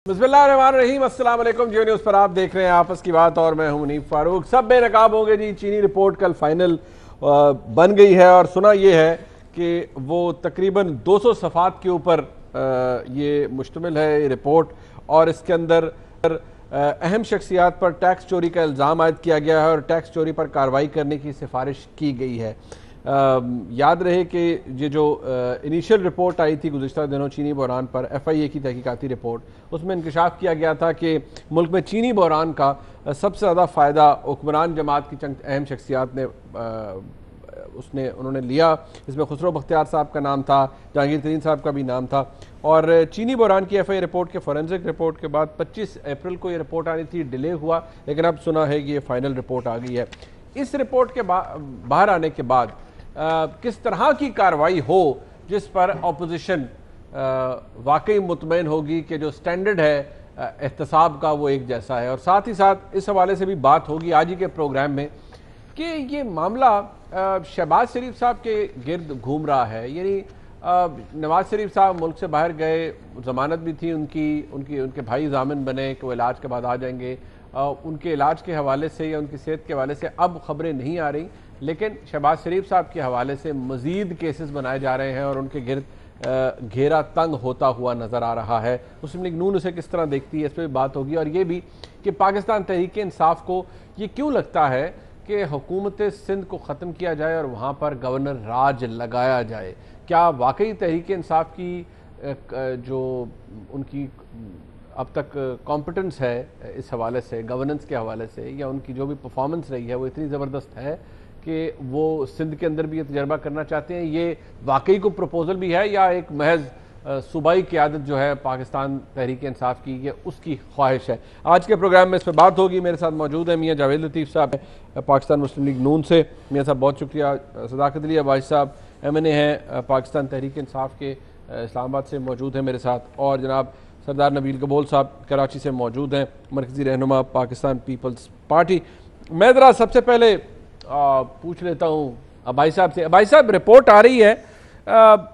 बिस्मिल्लाहिर्रहमानिर्रहीम, अस्सलाम वालेकुम। जियो न्यूज़ पर आप देख रहे हैं आपस की बात और मैं हूं मुनीफ फारूक। सब बेनकाब होंगे जी। चीनी रिपोर्ट कल फाइनल बन गई है और सुना ये है कि वो तकरीबन 200 सफ़ात के ऊपर ये मुश्तमिल है ये रिपोर्ट, और इसके अंदर अहम शख्सियात पर टैक्स चोरी का इल्ज़ाम आयद किया गया है और टैक्स चोरी पर कार्रवाई करने की सिफारिश की गई है। याद रहे कि ये जो इनिशियल रिपोर्ट आई थी गुज़िश्ता दिनों चीनी बहरान पर, FIA की तहकीकाती रिपोर्ट, उसमें इंकशाफ किया गया था कि मुल्क में चीनी बहरान का सबसे ज़्यादा फ़ायदा हुक्मरान जमात की चंद अहम शख्सियात ने उन्होंने लिया। इसमें खुसरो बख्तियार साहब का नाम था, जहांगीर तरीन साहब का भी नाम था। और चीनी बहरान की FIA रिपोर्ट के फॉरेंसिक रिपोर्ट के बाद 25 अप्रैल को ये रिपोर्ट आनी थी, डिले हुआ, लेकिन अब सुना है कि ये फाइनल रिपोर्ट आ गई है। इस रिपोर्ट के बाहर आने के बाद किस तरह की कार्रवाई हो जिस पर अपोजिशन वाकई मुतमईन होगी कि जो स्टैंडर्ड है एहतसाब का वो एक जैसा है। और साथ ही साथ इस हवाले से भी बात होगी आज ही के प्रोग्राम में कि ये मामला शहबाज शरीफ साहब के गिर्द घूम रहा है। यानी नवाज शरीफ साहब मुल्क से बाहर गए, जमानत भी थी उनके भाई जामिन बने कि वो इलाज के बाद आ जाएंगे। उनके इलाज के हवाले से या उनकी सेहत के हवाले से अब खबरें नहीं आ रही, लेकिन शहबाज शरीफ साहब के हवाले से मज़ीद केसेस बनाए जा रहे हैं और उनके गिर्द घेरा तंग होता हुआ नज़र आ रहा है। मुस्लिम लीग नून उसे किस तरह देखती है, इस पर भी बात होगी। और ये भी कि पाकिस्तान तहरीक इंसाफ को ये क्यों लगता है कि हुकूमत सिंध को ख़त्म किया जाए और वहाँ पर गवर्नर राज लगाया जाए। क्या वाकई तहरीक इंसाफ की जो उनकी अब तक कॉम्पिटेंस है इस हवाले से, गवर्नेंस के हवाले से, या उनकी जो भी परफॉर्मेंस रही है वो इतनी ज़बरदस्त है कि वो सिंध के अंदर भी ये तजर्बा करना चाहते हैं? ये वाकई को प्रपोजल भी है या एक महज सूबाई क़यादत जो है पाकिस्तान तहरीक इंसाफ की, ये उसकी ख्वाहिश है? आज के प्रोग्राम में इस पर बात होगी। मेरे साथ मौजूद है मियाँ जावेद लतीफ़ साहब पाकिस्तान मुस्लिम लीग नून से। मियाँ साहब बहुत शुक्रिया। सदाकत अली अब्बासी साहब MNA हैं पाकिस्तान तहरीक इंसाफ के, इस्लामाबाद से मौजूद हैं मेरे साथ। और जनाब सरदार नबील कबोल साहब कराची से मौजूद हैं, मरकज़ी रहनुमा पाकिस्तान पीपल्स पार्टी। मैं ज़रा सबसे पहले पूछ लेता हूँ अब्बासी साहब से। अब्बासी साहब, रिपोर्ट आ रही है,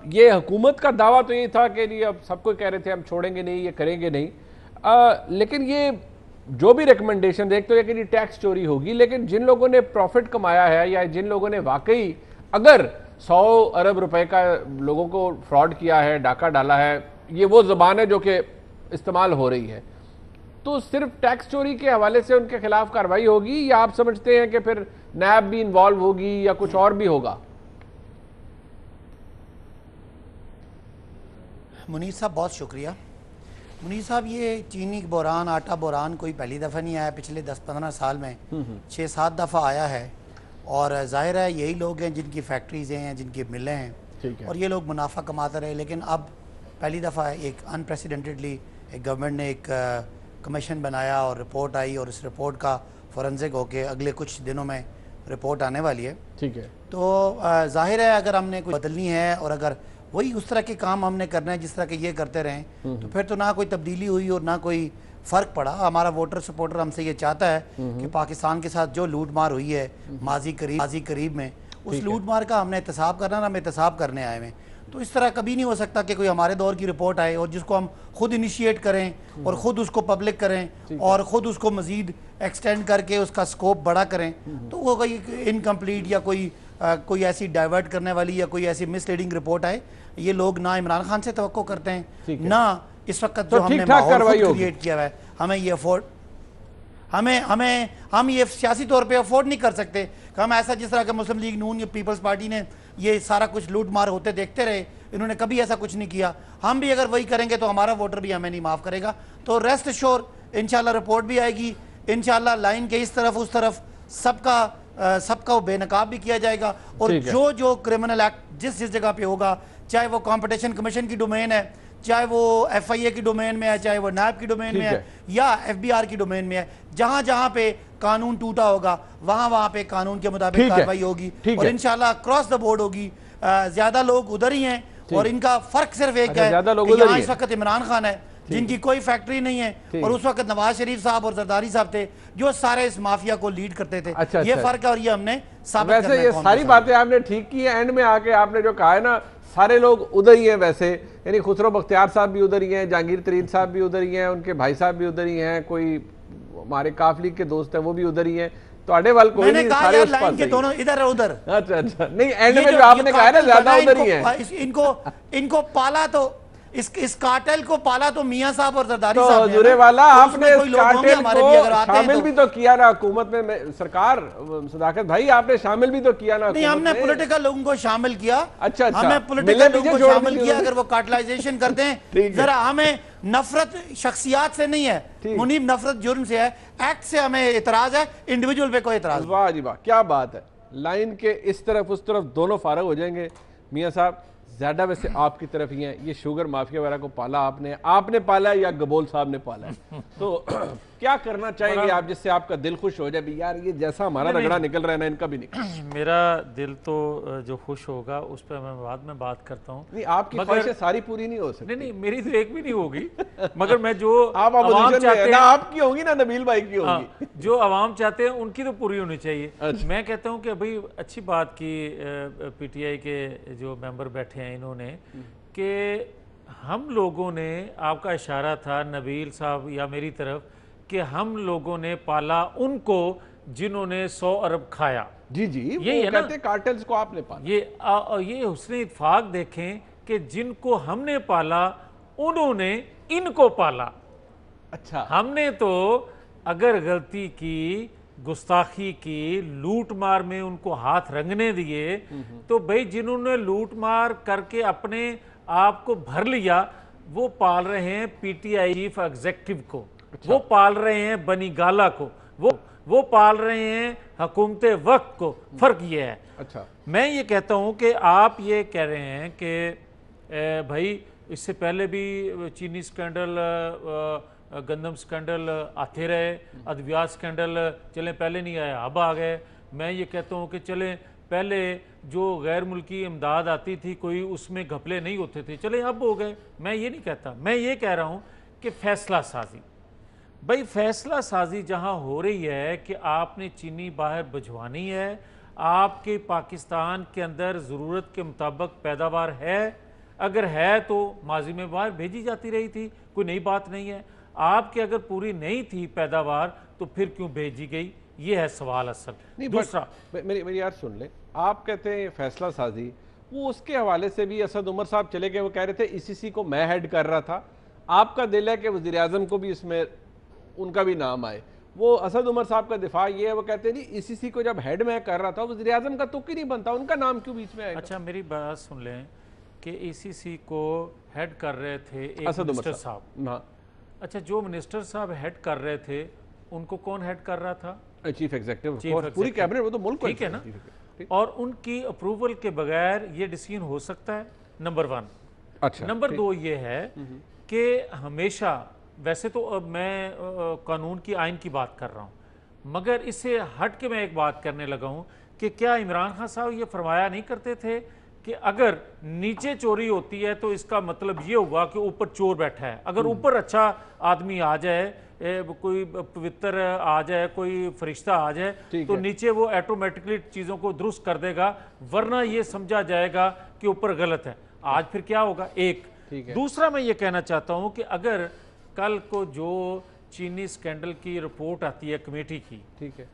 ये हुकूमत का दावा तो ये था कि नहीं, अब सबको कह रहे थे हम छोड़ेंगे नहीं, ये करेंगे नहीं, लेकिन ये जो भी रिकमेंडेशन एक तो ये कि टैक्स चोरी होगी, लेकिन जिन लोगों ने प्रॉफिट कमाया है या जिन लोगों ने वाकई अगर 100 अरब रुपए का लोगों को फ्रॉड किया है, डाका डाला है, ये वो ज़बान है जो कि इस्तेमाल हो रही है, तो सिर्फ टैक्स चोरी के हवाले से उनके खिलाफ कार्रवाई होगी या आप समझते हैं कि फिर नैब भी इन्वॉल्व होगी या कुछ और भी होगा? मुनीर साहब बहुत शुक्रिया। मुनीर साहब, ये चीनी बहरान, आटा बहरान कोई पहली दफ़ा नहीं आया, पिछले 10-15 साल में 6-7 दफ़ा आया है। और जाहिर है यही लोग हैं जिनकी फैक्ट्रीज़ हैं, जिनकी मिलें हैं, और ये लोग मुनाफा कमाते रहे। लेकिन अब पहली दफ़ा एक अनप्रेसिडेंटेडली एक गवर्नमेंट ने एक कमीशन बनाया और रिपोर्ट आई, और इस रिपोर्ट का फॉरेंसिक होके अगले कुछ दिनों में रिपोर्ट आने वाली है। ठीक है। तो जाहिर है अगर हमने कुछ बदलनी है और अगर वही उस तरह के काम हमने करना है जिस तरह के ये करते रहें, तो फिर तो ना कोई तब्दीली हुई और ना कोई फ़र्क पड़ा। हमारा वोटर सपोर्टर हमसे ये चाहता है कि पाकिस्तान के साथ जो लूट मार हुई है माजी करीब में, उस लूट मार का हमने एहतसाब करना ना, हम एहतसाब करने आए हैं। तो इस तरह कभी नहीं हो सकता कि कोई हमारे दौर की रिपोर्ट आए और जिसको हम खुद इनिशिएट करें और ख़ुद उसको पब्लिक करें और ख़ुद उसको मज़ीद एक्सटेंड करके उसका स्कोप बड़ा करें, तो वो कोई इनकम्प्लीट या कोई ऐसी डाइवर्ट करने वाली या कोई ऐसी मिसलीडिंग रिपोर्ट आए। ये लोग ना इमरान खान से तवक्को करते हैं, ना इस वक्त जो हमने माहौल क्रिएट किया है, हमें ये अफोर्ड हम ये सियासी तौर पे अफोर्ड नहीं कर सकते कि हम ऐसा, जिस तरह का मुस्लिम लीग नून या पीपल्स पार्टी ने ये सारा कुछ लूट मार होते देखते रहे, इन्होंने कभी ऐसा कुछ नहीं किया। हम भी अगर वही करेंगे तो हमारा वोटर भी हमें नहीं माफ़ करेगा। तो रेस्ट श्योर इंशाल्लाह रिपोर्ट भी आएगी, इंशाल्लाह लाइन के इस तरफ उस तरफ सबका बेनकाब भी किया जाएगा। और जो क्रिमिनल एक्ट जिस जगह पे होगा, चाहे वो कॉम्पिटिशन कमीशन की डोमेन है, चाहे वो FIA की डोमेन में है, चाहे वो नैब की डोमेन में है या FBR की डोमेन में है, जहां जहां पे कानून टूटा होगा वहां पे कानून के मुताबिक कार्रवाई होगी और इंशाल्लाह क्रॉस द बोर्ड होगी। ज्यादा लोग उधर ही हैं और इनका फर्क सिर्फ एक है कि यहाँ इस वक्त इमरान खान है, जिनकी कोई फैक्ट्री नहीं है, और उस वक्त नवाज शरीफ साहब और जरदारी साहब थे जो सारे इस माफिया को लीड करते थे। अच्छा, ये फर्क है और ये हमने साबित वैसे करना है। ये सारी बातें आपने ठीक की है, एंड में आके आपने जो कहा है ना, सारे लोग उधर ही हैं वैसे, यानी खुसरो बख्तियार साहब भी उधर ही हैं, जहांगीर तरीन साहब भी उधर ही हैं, उनके भाई साहब भी उधर ही हैं, कोई हमारे काफ लीग के दोस्त हैं वो भी उधर ही हैं, तो आड़े वाल कोई नहीं, सारे उस पास के दोनों इधर है उधर। अच्छा अच्छा, नहीं एंड में जो आपने कहा ना ज्यादा उधर ही है। इनको पाला तो इस कार्टेल को पाला तो मियां साहब और जरदारी तो साहब ने। जुरे वाला आपने कोई लोग होंगे हमारे भी अगर आते हैं शामिल तो। भी तो किया ना हुकूमत में, सरकार सदाकत भाई आपने शामिल भी तो किया ना। नहीं, हमने पॉलिटिकल लोगों को शामिल किया। अच्छा, हमने पॉलिटिकल लोगों को शामिल किया। अगर वो कार्टलाइजेशन करते हैं, जरा हमें नफरत शख्सियात से नहीं है मुनीब, नफरत जुर्म से है, एक्ट से हमें इतराज है, इंडिविजुअल पे कोई इतराज। वाह जी वाह, क्या बात है। लाइन के इस तरफ उस तरफ दोनों फारग हो जाएंगे। मियां साहब ज्यादा वैसे आपकी तरफ ही है, ये शुगर माफिया वगैरह को पाला आपने पाला है या गबोल साहब ने पाला है? तो क्या करना चाहेंगे आप जिससे आपका दिल खुश हो जाए भी यार ये जैसा हमारा रगड़ा निकल रहा है ना इनका भी निकल। मेरा दिल तो जो खुश होगा उस पर मैं बाद में बात करता हूँ। नहीं, आपकी ख्वाहिशें सारी पूरी नहीं हो सकती। नहीं, मेरी तो एक भी नहीं होगी, मगर मैं जो आप अपोजिशन में हैं ना, आपकी होगी ना, नबील भाई की होगी। जो अवाम चाहते हैं उनकी तो पूरी होनी चाहिए। अच्छा। मैं कहता हूँ कि अभी अच्छी बात की पीटीआई के जो मेंबर बैठे हैं इन्होंने, कि हम लोगों ने, आपका इशारा था नबील साहब या मेरी तरफ, कि हम लोगों ने पाला उनको जिन्होंने 100 अरब खाया। जी जी, ये वो कहते कार्टेल्स को आपने पाला। ये हुस्ने इत्फाक देखें कि जिनको हमने पाला उन्होंने इनको पाला। अच्छा, हमने तो अगर गलती की, गुस्ताखी की, लूट मार में उनको हाथ रंगने दिए, तो भाई जिन्होंने लूट मार करके अपने आप को भर लिया वो पाल रहे हैं पीटीआई चीफ एग्जीक्यूटिव को। अच्छा। वो पाल रहे हैं बनी गाला को, वो पाल रहे हैं हुकूमत वक्त को। फर्क ये है। अच्छा, मैं ये कहता हूं कि आप ये कह रहे हैं कि भाई इससे पहले भी चीनी स्कैंडल, गंदम स्कैंडल आते रहे, अद्वियात स्कैंडल चले पहले नहीं आया अब आ गए। मैं ये कहता हूँ कि चले पहले जो गैर मुल्की इमदाद आती थी कोई उसमें घपले नहीं होते थे, चले अब हो गए। मैं ये नहीं कहता, मैं ये कह रहा हूँ कि फैसला साजी, भाई फैसला साजी जहाँ हो रही है कि आपने चीनी बाहर भिजवानी है, आपके पाकिस्तान के अंदर ज़रूरत के मुताबिक पैदावार है, अगर है तो माजी में बाहर भेजी जाती रही थी, कोई नई बात नहीं है। आपके अगर पूरी नहीं थी पैदावार तो फिर क्यों भेजी गई, ये है सवाल असल। दूसरा मेरी यार सुन ले, आप कहते हैं फैसला साजी, वो उसके हवाले से भी असद उमर साहब चले गए, वो कह रहे थे ईसीसी को मैं हेड कर रहा था। आपका दिल है कि वज़ीर आज़म को भी इसमें उनका भी नाम आए। वो असद उमर साहब का दिफा ये है, वो कहते हैं जी ईसीसी को जब हेड मैं कर रहा था वज़ीर आज़म का तुक ही नहीं बनता, उनका नाम क्यों बीच में आएगा? अच्छा, मेरी बात सुन लें कि ईसीसी को हेड कर रहे थे एक असद उमर मिनिस्टर साहब। हाँ, अच्छा, जो मिनिस्टर साहब हेड कर रहे थे उनको कौन हेड कर रहा था? चीफ एग्जीक्यूटिव, पूरी कैबिनेट, वो तो मुल्क ठीक है ना। और उनकी अप्रूवल के बगैर ये डिसीजन हो सकता है, नंबर 1। अच्छा, नंबर 2 ये है कि हमेशा, वैसे तो अब मैं कानून की, आइन की बात कर रहा हूँ, मगर इससे हट के मैं एक बात करने लगा हूँ कि क्या इमरान खान साहब ये फरमाया नहीं करते थे कि अगर नीचे चोरी होती है तो इसका मतलब ये हुआ कि ऊपर चोर बैठा है। अगर ऊपर अच्छा आदमी आ जाए, कोई पवित्र आ जाए, कोई फरिश्ता आ जाए, तो नीचे वो ऑटोमेटिकली चीज़ों को दुरुस्त कर देगा, वरना ये समझा जाएगा कि ऊपर गलत है। आज फिर क्या होगा? एक। दूसरा मैं ये कहना चाहता हूँ कि अगर कल को जो चीनी स्कैंडल की रिपोर्ट आती है कमेटी की, ठीक है,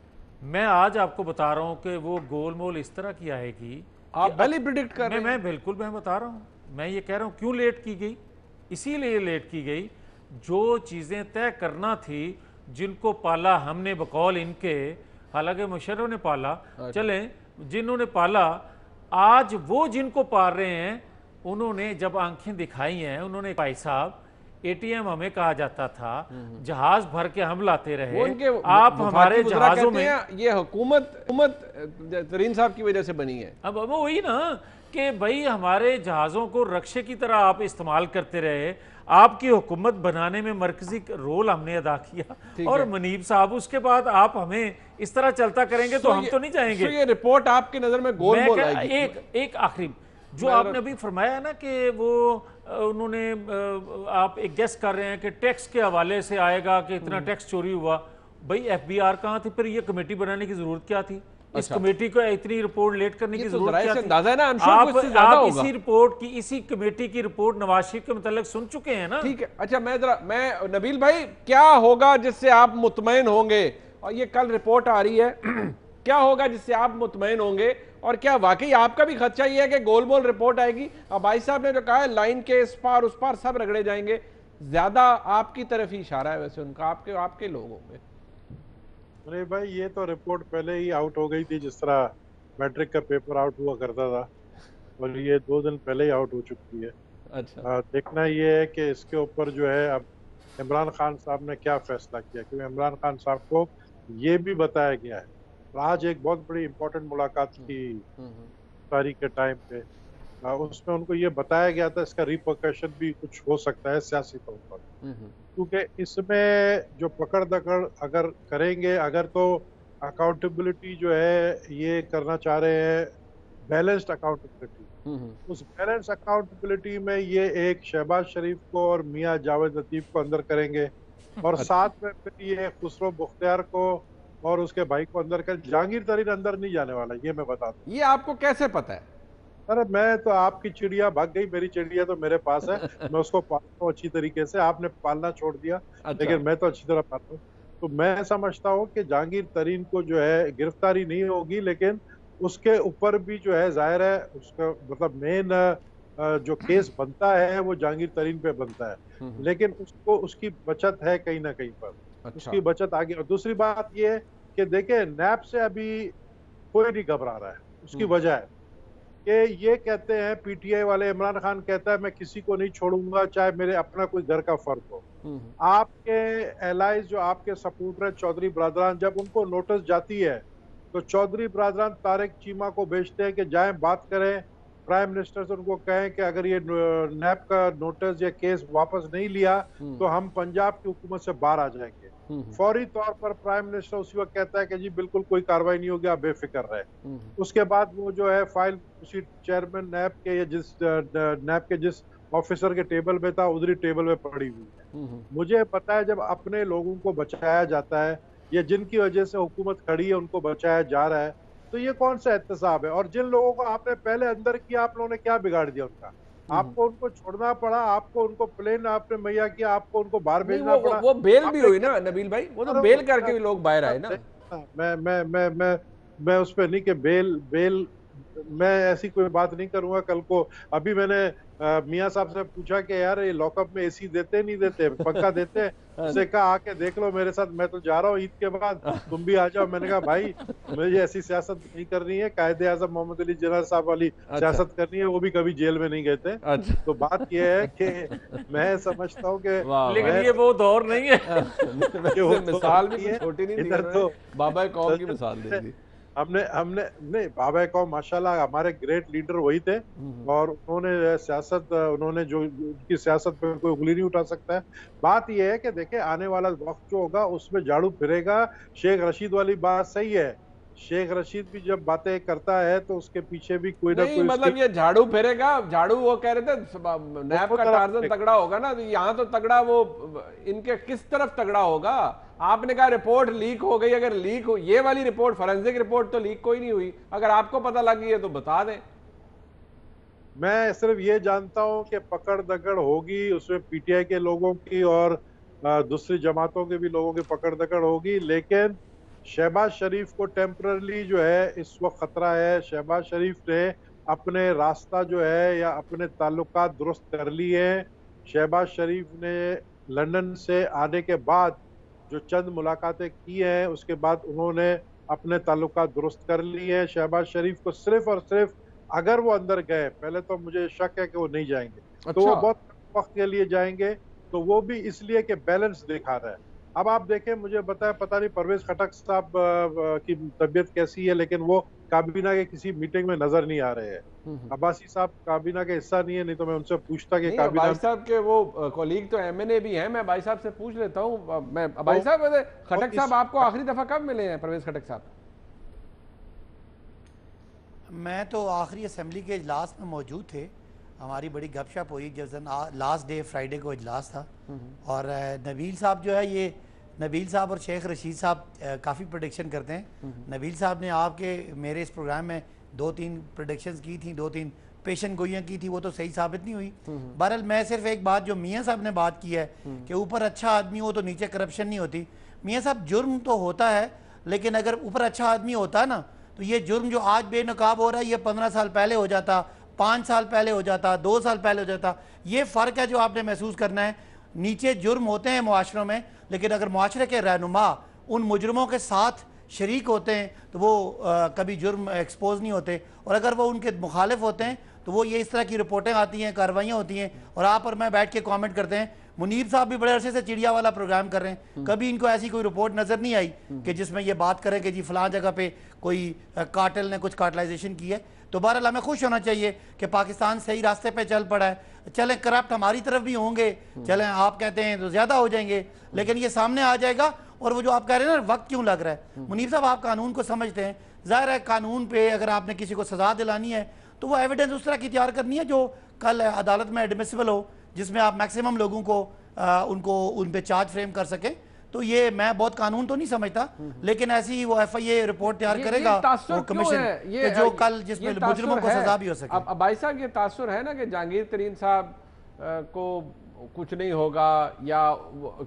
मैं आज आपको बता रहा हूँ कि वो गोलमोल इस तरह की आएगी। आप पहले प्रिडिक्ट कर रहे हैं? मैं बिल्कुल, मैं बता रहा हूँ, मैं ये कह रहा हूँ क्यों लेट की गई। इसीलिए लेट की गई, जो चीज़ें तय करना थी, जिनको पाला हमने बकौल इनके, हालांकि मुशर्रफ ने पाला, चले जिन्होंने पाला, आज वो जिनको पाल रहे हैं उन्होंने जब आंखें दिखाई हैं, उन्होंने भाई साहब एटीएम हमें कहा जाता था, जहाज भर के हम लाते रहे, आप हमारे जहाजों में, ये हुकूमत तरीन साहब की वजह से बनी है। अब वही ना कि भाई हमारे जहाज़ों को रक्षे की तरह आप इस्तेमाल करते रहे, आपकी हुकूमत बनाने में मरकजी रोल हमने अदा किया, और मुनीब साहब उसके बाद आप हमें इस तरह चलता करेंगे तो हम तो नहीं जाएंगे। ये रिपोर्ट आपकी नजर में गोलमोल आएगी। एक आखिरी जो आपने अभी फरमाया ना कि वो उन्होंने आप एक गेस कर रहे हैं कि टैक्स के हवाले से आएगा कि इतना टैक्स चोरी हुआ। भाई एफबीआर कहाँ थी फिर? ये कमेटी बनाने की जरूरत क्या थी? इस कमेटी को इतनी रिपोर्ट लेट करने की जरूरत क्या थी? अंदाजा है ना, आप इसी रिपोर्ट की, इसी कमेटी की रिपोर्ट नवाज शरीफ के मतलब सुन चुके हैं ना। ठीक है, अच्छा मैं नबील भाई, क्या होगा जिससे आप मुतमईन होंगे? और ये कल रिपोर्ट आ रही है क्या होगा जिससे आप मुतमईन होंगे? और क्या वाकई आपका भी खदशा ये है कि गोलमोल रिपोर्ट आएगी? अब भाई साहब ने जो कहा है लाइन के इस पार उस पार सब रगड़े जाएंगे, ज्यादा आपकी तरफ ही इशारा है वैसे उनका, आपके लोगों में। अरे भाई, ये तो रिपोर्ट पहले ही आउट हो गई थी, जिस तरह मैट्रिक का पेपर आउट हुआ करता था, और ये 2 दिन पहले ही आउट हो चुकी है। अच्छा, देखना ये है कि इसके ऊपर जो है अब इमरान खान साहब ने क्या फैसला किया, क्योंकि इमरान खान साहब को ये भी बताया गया है। आज एक बहुत बड़ी इंपॉर्टेंट मुलाकात थी तारीख के टाइम पे, उसमें उनको ये बताया गया था इसका रिपरकशन भी कुछ हो सकता है सियासी तौर पर, क्योंकि इसमें जो पकड़ दकड़ अगर करेंगे, अगर तो अकाउंटेबिलिटी जो है ये करना चाह रहे हैं, बैलेंस्ड अकाउंटेबिलिटी, उस बैलेंस अकाउंटेबिलिटी में ये एक शहबाज शरीफ को और मियां जावेद लतीफ को अंदर करेंगे, और साथ में फिर ये खुसरो मुख्तियार को और उसके भाई को अंदर कर, जहांगीर तरीन अंदर नहीं जाने वाला, ये मैं बता दूं। ये आपको कैसे पता है? अरे मैं तो, आपकी चिड़िया भाग गई, मेरी चिड़िया तो मेरे पास है, मैं उसको पालता हूँ अच्छी तरीके से, आपने पालना छोड़ दिया। अच्छा। लेकिन मैं तो अच्छी तरह पालता हूँ। तो मैं समझता हूँ कि जहांगीर तरीन को जो है गिरफ्तारी नहीं होगी, लेकिन उसके ऊपर भी जो है जाहिर है उसका मतलब मेन जो केस बनता है वो जहांगीर तरीन पे बनता है, लेकिन उसको उसकी बचत है कहीं ना कहीं पर। अच्छा। उसकी बचत आगे। और दूसरी बात ये है कि देखे, नैब से अभी कोई नहीं घबरा रहा है। उसकी वजह है कि ये कहते हैं पीटीआई वाले, इमरान खान कहता है मैं किसी को नहीं छोड़ूंगा चाहे मेरे अपना कोई घर का फर्द हो। आपके एलाइज जो आपके सपोर्टर है चौधरी बरादरान, जब उनको नोटिस जाती है तो चौधरी बरादरान तारिक चीमा को भेजते हैं कि जाएं बात करें प्राइम मिनिस्टर से, उनको कहें कि अगर ये नैब का नोटिस या केस वापस नहीं लिया तो हम पंजाब की हुकूमत से बाहर आ जाएंगे। फौरी तौर पर प्राइम मिनिस्टर उसी वक्त कहता है कि जी बिल्कुल कोई कार्रवाई नहीं होगी, आप बेफिक्र रहे। उसके बाद वो जो है फाइल उसी चेयरमैन नैब के या नैब के जिस ऑफिसर के टेबल में था उधरी टेबल में पड़ी हुई है। मुझे पता है जब अपने लोगों को बचाया जाता है या जिनकी वजह से हुकूमत खड़ी है उनको बचाया जा रहा है, तो ये कौन सा एहतसाब है? और जिन लोगों को आपने पहले अंदर किया, आप लोगों ने क्या बिगाड़ दिया उनका? आपको उनको छोड़ना पड़ा, आपको उनको प्लेन आपने मुहैया किया, आपको उनको बाहर भेजना पड़ा। वो बेल भी हुई ना नबील भाई, वो तो बेल करके भी लोग बाहर आए ना। मैं उस पर नहीं कि बेल मैं ऐसी कोई बात नहीं करूंगा कल को। अभी मैंने मियां साहब से पूछा कि यार ये लॉकअप में एसी देते नहीं देते, पंखा देते हैं? उससे कहा आके देख लो मेरे साथ, मैं तो जा रहा हूँ ईद के बाद, तुम भी आ जाओ। मैंने कहा भाई मुझे ऐसी सियासत नहीं करनी है, कायदे आजम मोहम्मद अली जिन्ना साहब वाली सियासत करनी है। वो भी कभी जेल में नहीं गए थे। तो बात यह है कि मैं समझता हूँ कि लेकिन ये वो दौर नहीं है। मिसाल भी छोटी नहीं इधर तो बाबा कौम की मिसाल दे दी। हमने नहीं, बाबा कौम माशाल्लाह हमारे ग्रेट लीडर वही थे, और उन्होंने सियासत, उन्होंने जो उनकी सियासत पे कोई उंगली नहीं उठा सकता है। बात यह है कि देखें आने वाला वक्त जो होगा उसमें झाड़ू फिरेगा। शेख रशीद वाली बात सही है, शेख रशीद भी जब बातें करता है तो उसके पीछे भी कोई ना कोई मतलब ये झाड़ू फेरेगा। झाड़ू वो कह रहे थे नैब का टार्जन तगड़ा होगा ना, यहाँ तो तगड़ा वो इनके किस तरफ तगड़ा होगा? आपने कहा रिपोर्ट लीक हो गई, अगर लीक हो, ये वाली रिपोर्ट फॉरेंसिक रिपोर्ट तो लीक कोई नहीं हुई, अगर आपको पता लग गई है तो बता दें। मैं सिर्फ ये जानता हूं कि पकड़ दकड़ होगी, उसमें पीटीआई के लोगों की और दूसरी जमातों के भी लोगों की पकड़ दकड़ होगी, लेकिन शहबाज शरीफ को टेम्पररी जो है इस वक्त खतरा है। शहबाज शरीफ ने अपने रास्ता जो है या अपने ताल्लुकात दुरुस्त कर लिए हैं। शहबाज शरीफ ने लंदन से आने के बाद जो चंद मुलाकातें की हैं उसके बाद उन्होंने अपने ताल्लुकात दुरुस्त कर लिए हैं। शहबाज शरीफ को सिर्फ और सिर्फ अगर वो अंदर गए, पहले तो मुझे शक है कि वो नहीं जाएंगे, तो वो बहुत वक्त के लिए जाएंगे, तो वो भी इसलिए कि बैलेंस दिखा रहा है। अब आप देखें, मुझे बताया पता नहीं परवेज खटक साहब की तबीयत कैसी है, लेकिन वो काबीना के किसी मीटिंग में नजर नहीं आ रहे हैं। अब्बासी साहब काबीना का हिस्सा नहीं है, नहीं तो मैं उनसे पूछता कि काबीना। भाई साहब के वो कॉलीग तो एमएनए भी हैं, मैं भाई साहब से पूछ लेता हूँ। मैं भाई साहब, खटक साहब आपको आखिरी दफा कब मिले हैं, परवेज खटक साहब? मैं तो आखिरी असेंबली के इजलास में मौजूद थे, हमारी बड़ी गपशप हुई जिस दिन लास्ट डे फ्राइडे को इजलास था। और नबील साहब जो है, ये नबील साहब और शेख रशीद साहब काफ़ी प्रोडिक्शन करते हैं। नबील साहब ने आपके मेरे इस प्रोग्राम में 2-3 प्रोडिक्शंस की थी, 2-3 पेशन गोइयाँ की थी, वो तो सही साबित नहीं हुई। बहरहाल मैं सिर्फ एक बात जो मियाँ साहब ने बात की है कि ऊपर अच्छा आदमी हो तो नीचे करप्शन नहीं होती। मियाँ साहब जुर्म तो होता है, लेकिन अगर ऊपर अच्छा आदमी होता है ना, तो ये जुर्म जो आज बेनकाब हो रहा है ये 15 साल पहले हो जाता, 5 साल पहले हो जाता, 2 साल पहले हो जाता। ये फ़र्क है जो आपने महसूस करना है। नीचे जुर्म होते हैं मुआशरों में, लेकिन अगर मुआशरे के रहनुमा उन मुजरमों के साथ शरीक होते हैं तो वो कभी जुर्म एक्सपोज नहीं होते, और अगर वो उनके मुखालिफ होते हैं तो वो ये इस तरह की रिपोर्टें आती हैं, कार्रवाइयाँ होती हैं, और आप और मैं बैठ के कमेंट करते हैं। मुनीब साहब भी बड़े अरसे से चिड़िया वाला प्रोग्राम कर रहे हैं, कभी इनको ऐसी कोई रिपोर्ट नज़र नहीं आई कि जिसमें ये बात करें कि जी फलां जगह पे कोई कार्टेल ने कुछ कार्टलाइजेशन की है। तो बहरहाल हमें खुश होना चाहिए कि पाकिस्तान सही रास्ते पे चल पड़ा है। चलें करप्ट हमारी तरफ भी होंगे, चलें आप कहते हैं तो ज़्यादा हो जाएंगे, लेकिन ये सामने आ जाएगा। और वो जो आप कह रहे हैं ना वक्त क्यों लग रहा है, मुनीब साहब आप कानून को समझते हैं, ज़ाहिर है कानून पे अगर आपने किसी को सज़ा दिलानी है तो वो एविडेंस उस तरह की तैयार करनी है जो कल अदालत में एडमिसिबल हो, जिसमें आप मैक्सिमम लोगों को उनको उन पे चार्ज फ्रेम कर सकें। तो ये मैं बहुत कानून तो नहीं समझता, लेकिन ऐसी वो FIA रिपोर्ट तैयार करेगा वो कमीशन ये जो कल जिसमें मुजरिमों को सजा भी हो सके। अब भाई साहब ये तासुर है ना कि जहांगीर तरीन साहब को कुछ नहीं होगा, या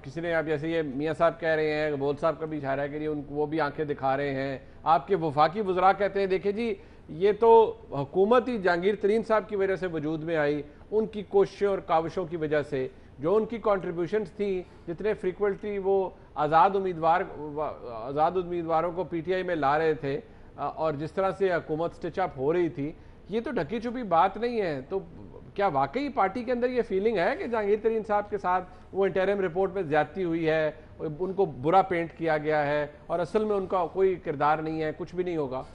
किसी ने, अब जैसे ये मियाँ साहब कह रहे हैं, बोल साहब का भी इशारा है कि वो भी आंखें दिखा रहे हैं, आपके वफाकी वज़रा कहते हैं देखिए जी ये तो हुकूमत ही जहांगीर तरीन साहब की वजह से वजूद में आई, उनकी कोशिशों और काविशों की वजह से, जो उनकी कंट्रीब्यूशंस थी, जितने फ्रीक्वेंटली वो आज़ाद उम्मीदवारों को PTI में ला रहे थे, और जिस तरह से हुकूमत स्टिचअप हो रही थी, ये तो ढकी छुपी बात नहीं है। तो क्या वाकई पार्टी के अंदर ये फीलिंग है कि जहांगीर तरीन साहब के साथ वो इंटरिम रिपोर्ट में ज्यादती हुई है, उनको बुरा पेंट किया गया है, और असल में उनका कोई किरदार नहीं है, कुछ भी नहीं होगा?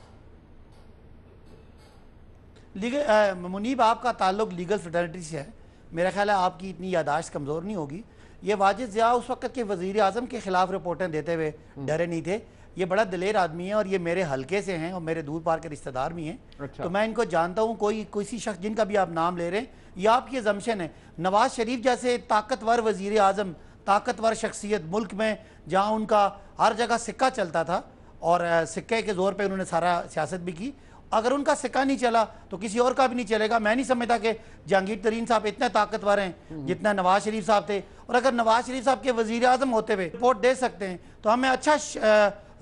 मुनीब आपका ताल्लुक लीगल फ्रेटर्निटी से है, मेरा ख्याल है आपकी इतनी यादाश्त कमज़ोर नहीं होगी। ये वाजिद ज़िया उस वक्त के वज़ीर आज़म के ख़िलाफ़ रिपोर्टें देते हुए डरे नहीं थे। ये बड़ा दिलेर आदमी है और ये मेरे हलके से हैं और मेरे दूर पार के रिश्तेदार भी हैं। अच्छा। तो मैं इनको जानता हूँ। किसी शख्स जिनका भी आप नाम ले रहे हैं, ये आपकी अजम्पशन है। नवाज शरीफ जैसे ताकतवर वज़ीर आज़म, ताकतवर शख्सियत मुल्क में, जहाँ उनका हर जगह सिक्का चलता था और सिक्के के ज़ोर पर उन्होंने सारा सियासत भी की, अगर उनका सिक्का नहीं चला तो किसी और का भी नहीं चलेगा। मैं नहीं समझता कि जहांगीर तरीन साहब इतने ताकतवर हैं जितना नवाज शरीफ साहब थे, और अगर नवाज शरीफ साहब के वजीर आजम होते हुए रिपोर्ट दे सकते हैं तो हमें अच्छा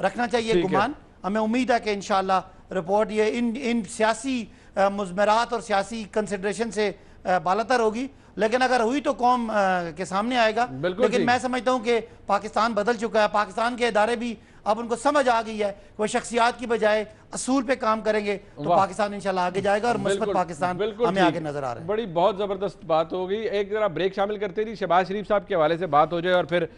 रखना चाहिए गुमान। हमें उम्मीद है कि इंशाल्लाह रिपोर्ट ये इन सियासी मुज़मरात और सियासी कंसिडरेशन से बालातर होगी, लेकिन अगर हुई तो कौम के सामने आएगा। लेकिन मैं समझता हूँ कि पाकिस्तान बदल चुका है, पाकिस्तान के इदारे भी अब उनको समझ आ गई है, वो शख्सियात की बजाय असूल पे काम करेंगे तो पाकिस्तान इंशाल्लाह आगे जाएगा और मुस्बत पाकिस्तान हमें आगे नजर आ रहा है। बड़ी बहुत जबरदस्त बात हो गई। एक जरा ब्रेक शामिल करते रही, शहबाज शरीफ साहब के हवाले से बात हो जाए और फिर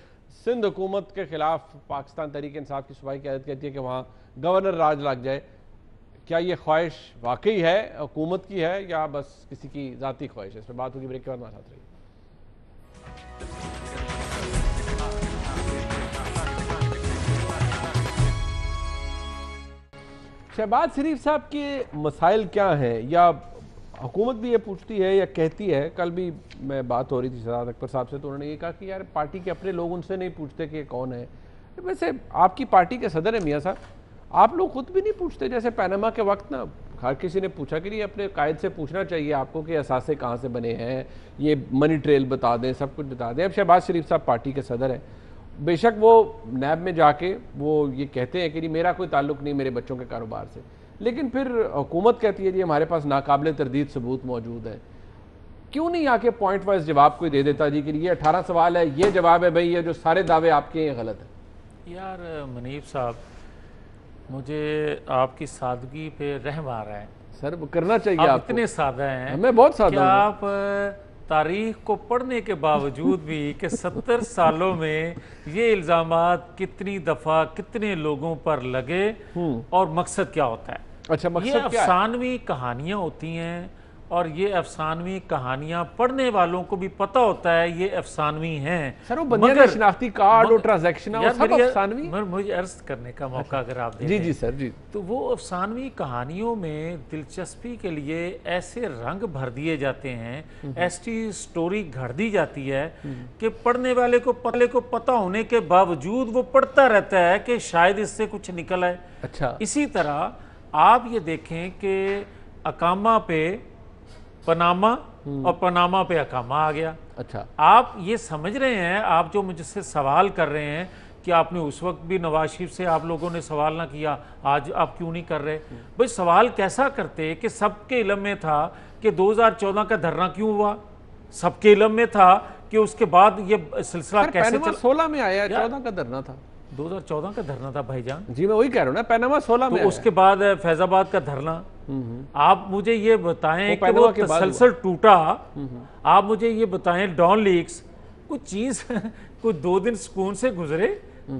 सिंध हुकूमत के खिलाफ पाकिस्तान तहरीक इंसाफ की सूबाई क़यादत कहती है कि वहाँ गवर्नर राज लग जाए। क्या ये ख्वाहिश वाकई है हुकूमत की है या बस किसी की ज़ाती ख्वाहिश है? इस पर बात होगी, ब्रेक के बाद हमारे साथ रहिए। शहबाज शरीफ साहब के मसाइल क्या हैं, या हुकूमत भी ये पूछती है या कहती है? कल भी मैं बात हो रही थी शहजाद अख्तर साहब से, तो उन्होंने ये कहा कि यार पार्टी के अपने लोग उनसे नहीं पूछते कि कौन है। वैसे आपकी पार्टी के सदर है मियाँ साहब, आप लोग खुद भी नहीं पूछते? जैसे पैनामा के वक्त ना हर किसी ने पूछा कि नहीं, अपने कायद से पूछना चाहिए आपको कि असासे कहाँ से बने हैं, ये मनी ट्रेल बता दें, सब कुछ बता दें। अब शहबाज शरीफ साहब पार्टी के सदर हैं, बेशक वो नैब में जाके वो ये कहते हैं कि नहीं मेरा कोई ताल्लुक नहीं मेरे बच्चों के कारोबार से, लेकिन फिर हुकूमत कहती है जी हमारे पास नाकाबिल तरदीद सबूत मौजूद है। क्यों नहीं आके पॉइंट वाइज जवाब कोई दे देता जी कि ये 18 सवाल है, ये जवाब है भाई, ये जो सारे दावे आपके ये गलत है? यार मुनीब साहब, मुझे आपकी सादगी पे रहम आ रहा है। सर करना चाहिए, आप इतने सादा हैं, मैं बहुत सादा हूं। आप तारीख को पढ़ने के बावजूद भी कि 70 सालों में ये इल्ज़ामात कितनी दफ़ा कितने लोगों पर लगे और मकसद क्या होता है। अच्छा, मकसद ये अफसानवी कहानियाँ होती हैं और ये अफसानवी कहानियां पढ़ने वालों को भी पता होता है ये अफसानवी हैं। सर वो बुनियादी शनाख्ती कार्ड और ट्रांजैक्शन यार सब अफसानवी। मुझे अर्ज करने का मौका अगर आप दें। जी जी सर जी। तो वो अफसानवी कहानियों में दिलचस्पी के लिए ऐसे रंग भर दिए जाते हैं, ऐसी स्टोरी घड़ दी जाती है कि पढ़ने वाले को पता होने के बावजूद वो पढ़ता रहता है कि शायद इससे कुछ निकल आए। अच्छा, इसी तरह आप ये देखें कि अकामा पे पनामा और पनामा पे अकामा आ गया। अच्छा, आप ये समझ रहे हैं, आप जो मुझसे सवाल कर रहे हैं कि आपने उस वक्त भी नवाज शरीफ से आप लोगों ने सवाल ना किया, आज आप क्यों नहीं कर रहे? भाई सवाल कैसा करते कि सबके इल्म में था कि 2014 का धरना क्यों हुआ, सबके इल्म में था कि उसके बाद ये सिलसिला कैसे चला। 16 में आया, 14 का धरना था। 2014 का धरना था भाईजान जी, मैं वही कह रहा हूँ ना, पैनामा 16 में तो उसके बाद फैजाबाद का धरना। आप मुझे ये बताएं कि वो तसलसल टूटा। आप मुझे ये बताएं डॉन लीक्स कुछ चीज कुछ 2 दिन सुकून से गुजरे,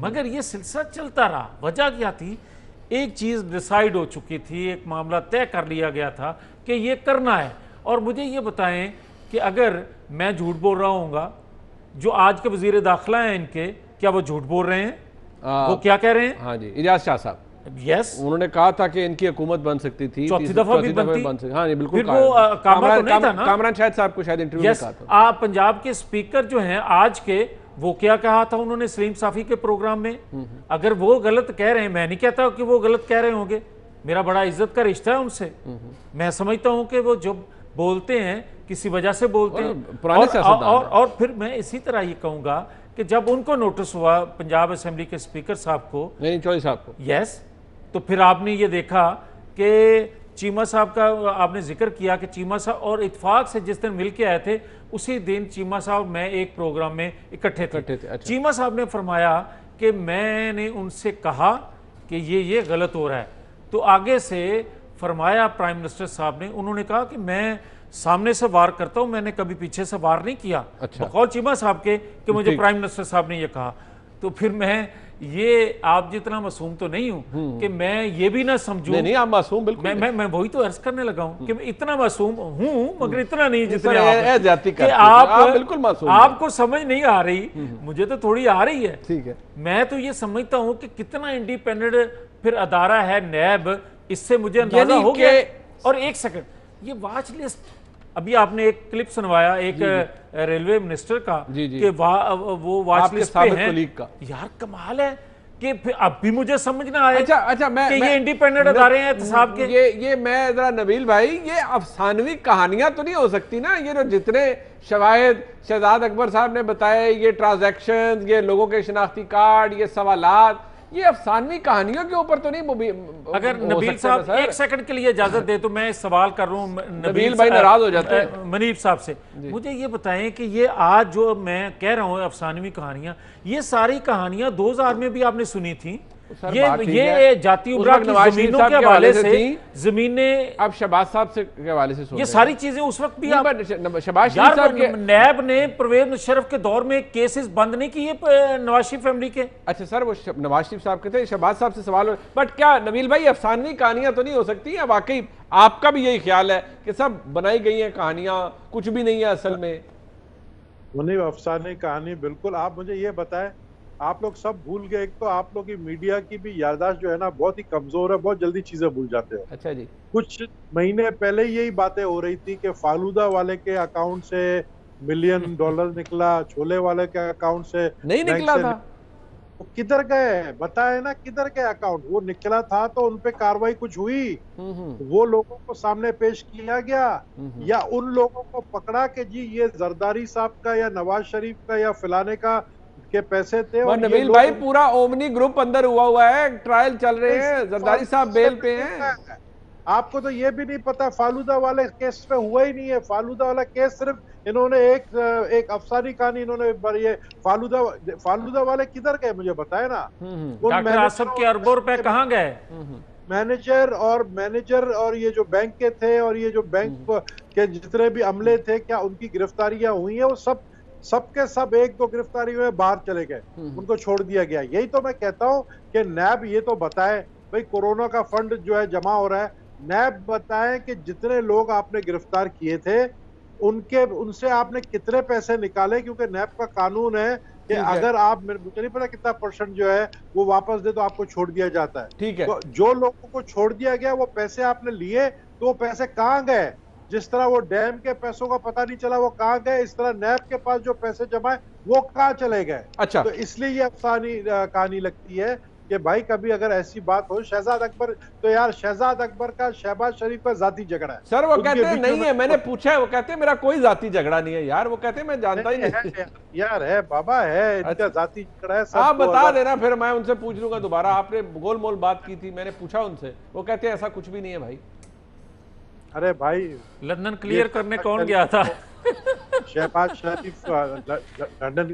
मगर ये सिलसिला चलता रहा। वजह क्या थी? एक चीज डिसाइड हो चुकी थी, एक मामला तय कर लिया गया था कि ये करना है। और मुझे ये बताएं कि अगर मैं झूठ बोल रहा हूँगा, जो आज के वजीर दाखिला हैं इनके, क्या वो झूठ बोल रहे हैं? वो क्या कह रहे हैं? हाँ जी, इजाज शाह साहब, यस, उन्होंने कहा था कि इनकी हुकूमत बन सकती थी, चौथी दफा भी बनती। हाँ जी बिल्कुल। फिर वो कामरा तो नहीं था ना? कामरान शाहिद साहब को शायद इंटरव्यू में कहा था। आप पंजाब के स्पीकर जो हैं आज के, वो क्या कहा था उन्होंने सलीम साफी के प्रोग्राम में? अगर वो गलत कह रहे हैं, मैं नहीं कहता कि वो गलत कह रहे होंगे, मेरा बड़ा इज्जत का रिश्ता है उनसे। मैं समझता हूं कि वो जो बोलते हैं किसी वजह से बोलते हैं। और फिर मैं इसी तरह ये कहूंगा कि जब उनको नोटिस हुआ पंजाब असेंबली के स्पीकर साहब को, नहीं चौधरी साहब को, यस, तो फिर आपने ये देखा कि चीमा साहब का आपने जिक्र किया कि चीमा साहब और इत्तेफाक से जिस दिन मिल के आए थे उसी दिन चीमा साहब मैं एक प्रोग्राम में इकट्ठे थे। अच्छा। चीमा साहब ने फरमाया कि मैंने उनसे कहा कि ये गलत हो रहा है। तो आगे से फरमाया प्राइम मिनिस्टर साहब ने, उन्होंने कहा कि मैं सामने से वार करता हूं, मैंने कभी पीछे से वार नहीं किया। अच्छा। बकौल चीमा साहब के कि मुझे प्राइम मिनिस्टर साहब ने ये कहा। तो फिर मैं ये आप जितना मासूम तो नहीं हूं कि मैं ये भी ना समझूं। नहीं आप मासूम बिल्कुल। मैं वही तो अर्ज करने लगा हूं कि मैं इतना मासूम हूं, मगर इतना नहीं जितने आप बिल्कुल मासूम। आपको समझ नहीं आ रही, मुझे तो थोड़ी आ रही है। ठीक है, मैं तो ये समझता हूं कि कितना इंडिपेंडेंट फिर अदारा है नैब, इससे मुझे अंदाजा हो गया। और एक सेकंड, ये वॉच लिस्ट अभी आपने एक क्लिप सुनवाया एक रेलवे मिनिस्टर का कि वो वॉच लिस्ट पे है। यार कमाल है कि फिर अब भी मुझे समझ ना आए। अच्छा मैं ये इंडिपेंडेंट अदारे हैं साहब के। ये मैं जरा नबील भाई, ये अफसानवी कहानियां तो नहीं हो सकती ना? ये जो जितने शवाहिद शहजाद अकबर साहब ने बताए, ये ट्रांजैक्शन, ये लोगों के शनाख्ती कार्ड, ये सवालात, ये अफसानवी कहानियों के ऊपर तो नहीं। अगर नबील साहब एक सेकंड के लिए इजाजत दे तो मैं सवाल कर रहा हूं नबील भाई नाराज हो जाते हैं मनीब साहब से। मुझे ये बताएं कि ये आज जो मैं कह रहा हूं अफसानवी कहानियां, ये सारी कहानियां 2000 में भी आपने सुनी थी। ये जाति उबरा की जमीनों के हवाले से जमीनें, अब शहबाज साहब से के हवाले से ये सारी चीजें उस वक्त भी शहबाज साहब के नैब ने परवेज मुशर्रफ के दौर में केसेस बंद नहीं किए नवाज शरीफ फैमिली के। अच्छा सर, वो नवाज शरीफ साहब के थे, शहबाज साहब से सवाल। बट क्या नबील भाई अफसानवी कहानियां तो नहीं हो सकती है? वाकई आपका भी यही ख्याल है कि सब बनाई गई है कहानियां, कुछ भी नहीं है असल में? नहीं, अफसाने कहानी बिल्कुल। आप मुझे ये बताएं, आप लोग सब भूल गए। एक तो आप लोग की मीडिया की भी याददाश्त जो है ना बहुत ही कमजोर है, बहुत जल्दी चीजें भूल जाते हो। अच्छा जी, कुछ महीने पहले यही बातें हो रही थी कि फालूदा वाले के अकाउंट से $1 मिलियन निकला, छोले वाले के अकाउंट से नहीं निकला था। वो किधर गए बताए ना, किधर गए अकाउंट? वो निकला था तो उनपे कार्रवाई कुछ हुई? वो लोगों को सामने पेश किया गया या उन लोगों को पकड़ा कि जी ये जरदारी साहब का या नवाज शरीफ का या फिलाने का के पैसे थे? और नबील भाई पूरा ओमनी ग्रुप अंदर हुआ है, ट्रायल चल रहे हैं, जरदारी साहब बेल पे हैं। आपको तो ये भी नहीं पता फालूदा वाले केस पे हुआ ही नहीं है। फालूदा वाला केस सिर्फ इन्होंने एक अफसानी कहानी इन्होंने ये फालूदा वाले किधर गए मुझे बताए ना। डॉक्टर आसिफ के अरबों रुपए कहाँ गए? मैनेजर और ये जो बैंक के थे और ये जो बैंक के जितने भी अमले थे, क्या उनकी गिरफ्तारियां हुई है? वो सबके सब 1-2 गिरफ्तारी में बाहर चले गए, उनको छोड़ दिया गया। यही तो मैं कहता हूं कि नैब ये तो बताए भाई कोरोना का फंड जो है जमा हो रहा है, नैब बताएं कि जितने लोग आपने गिरफ्तार किए थे उनसे आपने कितने पैसे निकाले, क्योंकि नैब का कानून है कि अगर आप, मुझे नहीं पता कितना परसेंट जो है वो वापस दे तो आपको छोड़ दिया जाता है। ठीक है। तो जो लोगों को छोड़ दिया गया वो पैसे आपने लिए, तो वो पैसे कहाँ गए? जिस तरह वो डैम के पैसों का पता नहीं चला वो कहाँ गए, इस तरह नैब के पास जो पैसे जमा है वो कहाँ चले गए। अच्छा, तो इसलिए ये अफसानी कहानी लगती है कि भाई कभी अगर ऐसी बात हो, शहजाद अकबर, तो यार शहजाद अकबर का शहबाज शरीफ का जाती झगड़ा है। सर वो कहते हैं नहीं है, मैंने पूछा है, वो कहते हैं मेरा कोई जाती झगड़ा नहीं है यार, वो कहते हैं मैं जानता ही नहीं। यार है बाबा, है इनका जाती झगड़ा है। आप बता देना, फिर मैं उनसे पूछ लूंगा दोबारा। आपने गोलमोल बात की थी, मैंने पूछा उनसे, वो कहते हैं ऐसा कुछ भी नहीं है भाई। अरे भाई, लंदन क्लियर करने कौन गया था? शहबाज शरीफ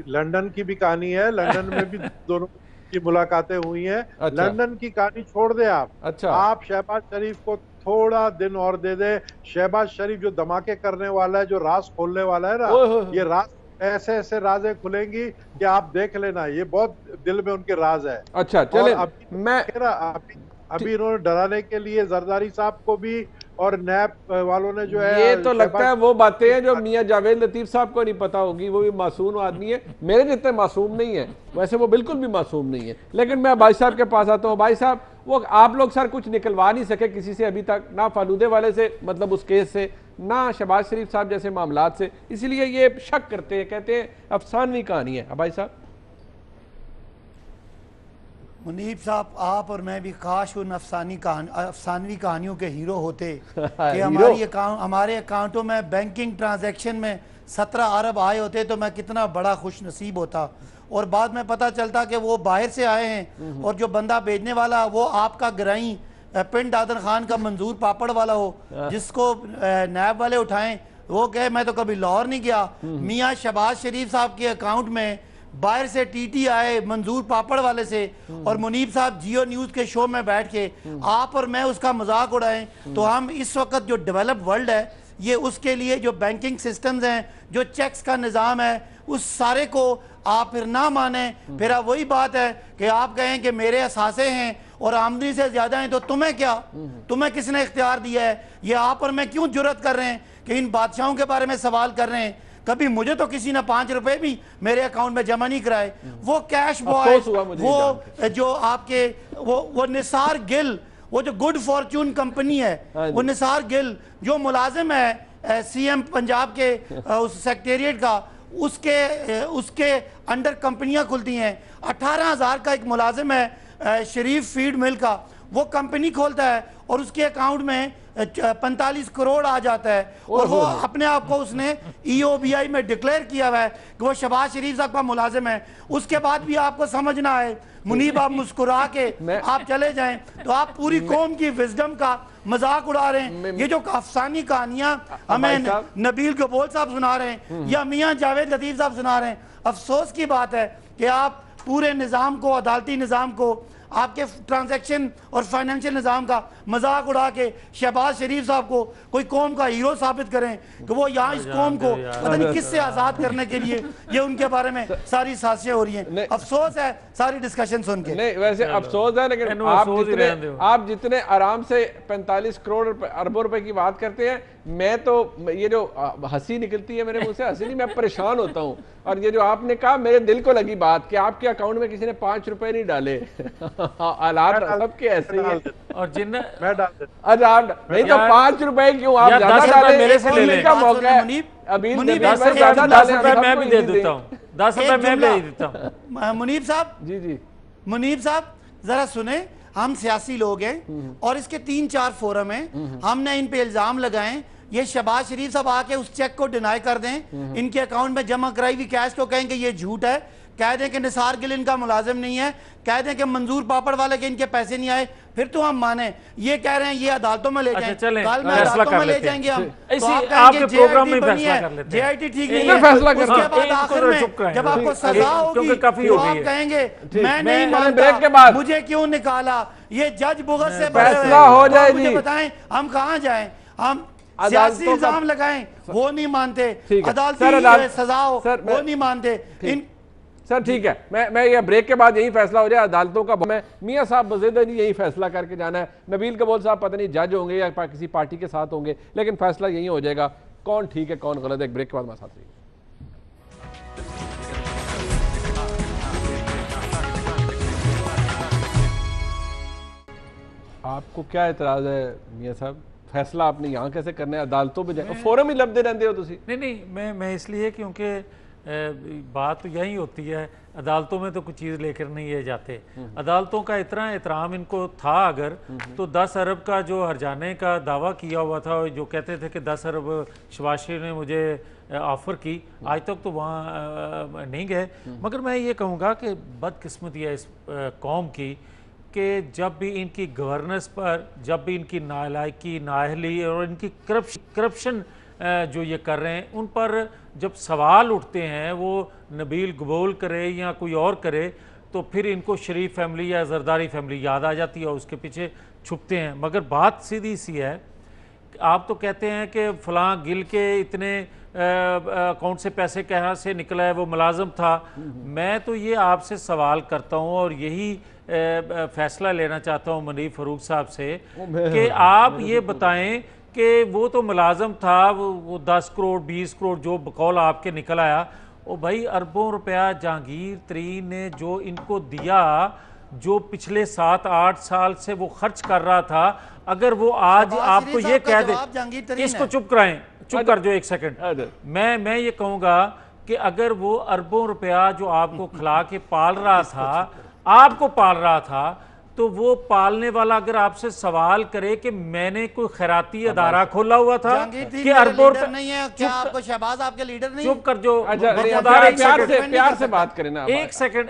लंदन की भी कहानी है, लंदन में भी दोनों की मुलाकातें हुई हैं। अच्छा। लंदन की कहानी छोड़ दे आप। अच्छा, आप शहबाज शरीफ को थोड़ा दिन और दे दे। शहबाज शरीफ जो धमाके करने वाला है, जो राज खोलने वाला है ना, ये राज ऐसे ऐसे राजें खुलेंगी कि आप देख लेना, ये बहुत दिल में उनके राज है। अच्छा चले, मैं अभी इन्होंने डराने के लिए जरदारी साहब को भी और नैब वालों ने जो है, ये तो लगता है वो बातें हैं जो मियां जावेद लतीफ साहब को नहीं पता होगी, वो भी मासूम आदमी है, मेरे जितने मासूम नहीं है, वैसे वो बिल्कुल भी मासूम नहीं है। लेकिन मैं भाई साहब के पास आता हूँ। भाई साहब, वो आप लोग सर कुछ निकलवा नहीं सके किसी से अभी तक, ना फालूदे वाले से, मतलब उस केस से, ना शहबाज शरीफ साहब जैसे मामलात से, इसलिए ये शक करते हैं, कहते हैं अफसानवी कहानी है। भाई साहब, मुनीब साहब, आप और मैं भी काश उन अफसानवी कहानियों के हीरो होते कि हमारे अकाउंटों में बैंकिंग ट्रांजैक्शन में 17 अरब आए होते, तो मैं कितना बड़ा खुश नसीब होता। और बाद में पता चलता कि वो बाहर से आए हैं और जो बंदा भेजने वाला वो आपका गराई पिंड दादर खान का मंजूर पापड़ वाला हो, जिसको नैब वाले उठाएं, वो कहे मैं तो कभी लाहौर नहीं गया। मियाँ शहबाज शरीफ साहब के अकाउंट में बाहर से टीटी आए मंजूर पापड़ वाले से, और मुनीब साहब जियो न्यूज के शो में बैठ के आप और मैं उसका मजाक उड़ाएं, तो हम इस वक्त जो डेवलप वर्ल्ड है, ये उसके लिए जो बैंकिंग सिस्टम्स हैं, जो चेक्स का निज़ाम है, उस सारे को आप फिर ना माने। फिर अब वही बात है कि आप कहें कि मेरे असासे हैं और आमदनी से ज्यादा हैं, तो तुम्हें क्या, तुम्हें किसने इख्तियार दिया है? ये आप और मैं क्यों जुर्रत कर रहे हैं कि इन बादशाहों के बारे में सवाल कर रहे हैं? कभी मुझे तो किसी ने 5 रुपए भी मेरे अकाउंट में जमा नहीं कराए। वो कैश बॉय, वो जो आपके वो निसार गिल, वो जो गुड फॉर्च्यून कंपनी है, वो निसार गिल जो मुलाजिम है सीएम पंजाब के उस सेक्रेटेरिएट का, उसके अंडर कंपनियां खुलती हैं। 18,000 का एक मुलाजिम है शरीफ फीड मिल का, वो कंपनी खोलता है और उसके अकाउंट में 45 करोड़ आ जाता है, और वो अपने आप को उसने EOBI में डिक्लेयर किया हुआ है कि वो शहबाज शरीफ साहब का मुलाजिम है। उसके बाद भी आपको समझना है, मुनीब आप मुस्कुरा के आप चले जाएं, तो आप पूरी कौम की विजडम का मजाक उड़ा रहे हैं। ये जो अफसानी कहानियां हमें नबील कबूल साहब सुना रहे हैं या मियां जावेद लतीफ साहब सुना रहे हैं, अफसोस की बात है कि आप पूरे निज़ाम को, अदालती निज़ाम को, आपके ट्रांजैक्शन और फाइनेंशियल निज़ाम का मजाक उड़ा के शहबाज शरीफ साहब को कोई कौम का हीरो साबित करें कि वो यहाँ इस कौम को पता नहीं किससे आज़ाद करने के लिए ये उनके बारे में सारी साजिशें हो रही हैं। अफसोस है सारी डिस्कशन सुन के। नहीं, वैसे अफसोस है, लेकिन आप जितने आराम से 45 करोड़ अरबों रुपए की बात करते हैं, मैं तो ये जो हंसी निकलती है मेरे मुंह से, हंसी नहीं, मैं परेशान होता हूँ। और ये जो आपने कहा, मेरे दिल को लगी बात कि आपके अकाउंट में किसी ने 5 रुपए नहीं डाले। हालात सबके ऐसे ही है। और जिन मैं डाल देता, अच्छा आप नहीं तो 5 रुपए क्यों आप ज्यादा डाले? मेरे से ले लें का मौका है अभी, 10 रुपए मैं भी दे देता हूँ, 10 रुपए मैं भी दे देता हूँ। मुनीब साहब, जी मुनीब साहब जरा सुने, हम सियासी लोग हैं और इसके 3-4 फोरम हैं, हमने इन पे इल्जाम लगाए, ये शहबाज शरीफ साहब आके उस चेक को डिनाई कर दें, इनके अकाउंट में जमा कराई हुई कैश को कहें कि ये झूठ है, कह दें कि निसार गिल इनका मुलाजिम नहीं है, कह दें कि मंजूर पापड़ वाले के इनके पैसे नहीं आए, फिर तो हम माने। ये कह रहे हैं ये अदालतों में ले जाएं, कल में अदालतों में ले जाएंगे हम, तो आप कहेंगे JIT ठीक नहीं है, उसके बाद आखिर में जब आपको सजा होगी तो आप कहेंगे मैं नहीं मानता, मुझे क्यों निकाला, ये जज बुगत से फैसला हो जाए। मुझे बताएं हम कहाँ जाएं? हम सियासी इल्जाम लगाएं, वो नहीं मानते, अदालती सजा हो वो नहीं मानते। सर ठीक है, मैं ये ब्रेक के बाद यही फैसला हो जाए अदालतों का। मैं मियां साहब बज़िद नहीं यही फैसला करके जाना है। नबील कबूल साहब पता नहीं जज होंगे या किसी पार्टी के साथ होंगे, लेकिन फैसला यही हो जाएगा कौन ठीक है कौन गलत है। एक ब्रेक के बाद हमारे साथ रहिए। आपको क्या एतराज है मियां साहब, फैसला आपने यहाँ कैसे करना है, अदालतों में जाए फोरम ही लभदे रहते हो तुसी? नहीं, मैं इसलिए क्योंकि बात तो यही होती है, अदालतों में तो कुछ चीज़ लेकर नहीं ये जाते। अदालतों का इतना एहतराम इनको था अगर, तो 10 अरब का जो हर्जाने का दावा किया हुआ था, जो कहते थे कि 10 अरब शबाशी ने मुझे ऑफ़र की, आज तक तो वहाँ नहीं गए। मगर मैं ये कहूँगा कि बदकिस्मती है इस कौम की कि जब भी इनकी गवर्नेंस पर, जब भी इनकी नालायकी, नाअहली और इनकी करप्शन जो ये कर रहे हैं, उन पर जब सवाल उठते हैं, वो नबील कबूल करे या कोई और करे, तो फिर इनको शरीफ फैमिली या जरदारी फैमिली याद आ जाती है और उसके पीछे छुपते हैं। मगर बात सीधी सी है, आप तो कहते हैं कि फ़लाँ गिल के इतने अकाउंट से पैसे कहाँ से निकला है, वो मुलाजम था। मैं तो ये आपसे सवाल करता हूँ और यही फैसला लेना चाहता हूँ मनीफ फ़रूक साहब से कि आप ये बताएं कि वो तो मुलाजम था, वो 10 करोड़ 20 करोड़ जो बकौल आपके निकल आया, ओ भाई अरबों रुपया जहांगीर तरीन ने जो इनको दिया, जो पिछले 7-8 साल से वो खर्च कर रहा था, अगर वो आज आपको ये कह दे, इसको चुप कराएं, चुप कर जो 1 सेकंड। मैं ये कहूँगा कि अगर वो अरबों रुपया जो आपको खिला के पाल रहा था, आपको पाल रहा था, तो वो पालने वाला अगर आपसे सवाल करे कि मैंने कोई खैराती अदारा खोला हुआ था कि अरबों रुपए नहीं है, क्या आपको शहबाज आपके लीडर नहीं? चुप कर जो प्यार से बात करें ना। 1 सेकंड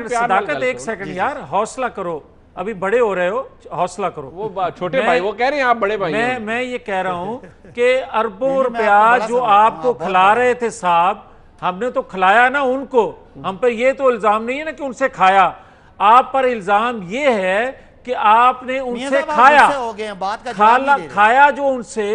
सदाकत, 1 सेकंड यार, हौसला करो, अभी बड़े हो रहे हो, हौसला करो। वो छोटे भाई वो कह रहे हैं आप बड़े भाई। मैं ये कह रहा हूं कि अरबों रुपया जो आपको खिला रहे थे साहब, हमने तो खिलाया ना उनको, हम पर ये तो इल्जाम नहीं है ना कि उनसे खाया। आप पर इल्जाम ये है कि आपने उनसे खाया, खाया जो उनसे,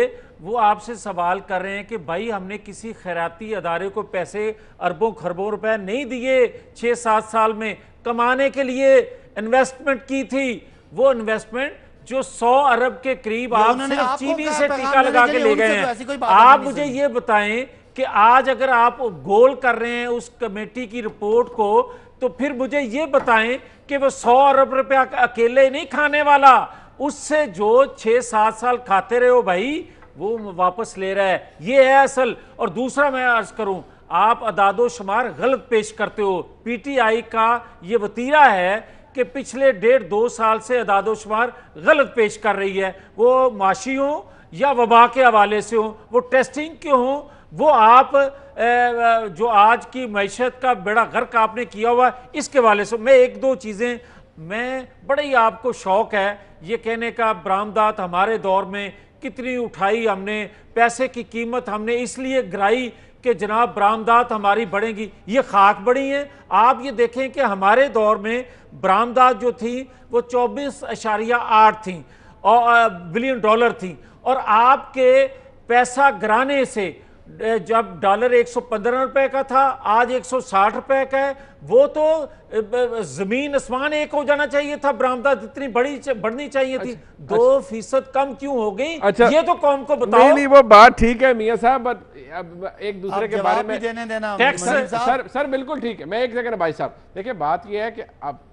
वो आपसे सवाल कर रहे हैं कि भाई हमने किसी खैराती अदारे को पैसे अरबों खरबों रुपए नहीं दिए, 6-7 साल में कमाने के लिए इन्वेस्टमेंट की थी। वो इन्वेस्टमेंट जो 100 अरब के करीब आप सिर्फ चीनी से टीका लगा के ले गए हैं। आप मुझे ये बताएं कि आज अगर आप गोल कर रहे हैं उस कमेटी की रिपोर्ट को, तो फिर मुझे ये बताएं कि वो 100 अरब रुपया अकेले नहीं खाने वाला, उससे जो 6-7 साल खाते रहे हो भाई, वो वापस ले रहा है। ये है असल। और दूसरा मैं अर्ज करूं, आप अदादो शुमार गलत पेश करते हो। पीटीआई का ये वतीरा है कि पिछले 1.5-2 साल से अदादो शुमार गलत पेश कर रही है, वो माशी हो या वबा के हवाले से हो, वो टेस्टिंग के हो, वो आप जो आज की मैशत का बड़ा गर्क आपने किया हुआ, इसके वाले से मैं 1-2 चीज़ें, मैं बड़ा ही आपको शौक है ये कहने का, बरामदात हमारे दौर में कितनी उठाई हमने, पैसे की कीमत हमने इसलिए गिराई कि जनाब बरामदात हमारी बढ़ेंगी, ये खाक बढ़ी हैं। आप ये देखें कि हमारे दौर में बरामदात जो थी वो 24.8 थी और बिलियन डॉलर थी, और आपके पैसा गिराने से जब डॉलर 115 रुपए का था, आज 160 रुपए का है, वो तो जमीन आसमान एक हो जाना चाहिए था, बरामदात इतनी बढ़नी चाहिए थी। 2% कम क्यों हो गई? अच्छा, ये तो कौम को बताओ। नहीं, वो बात ठीक है मियां साहब, एक दूसरे के बारे में देने देना टैक्स सर बिल्कुल ठीक है। मैं 1 सेकंड भाई साहब, देखिए बात यह है कि आप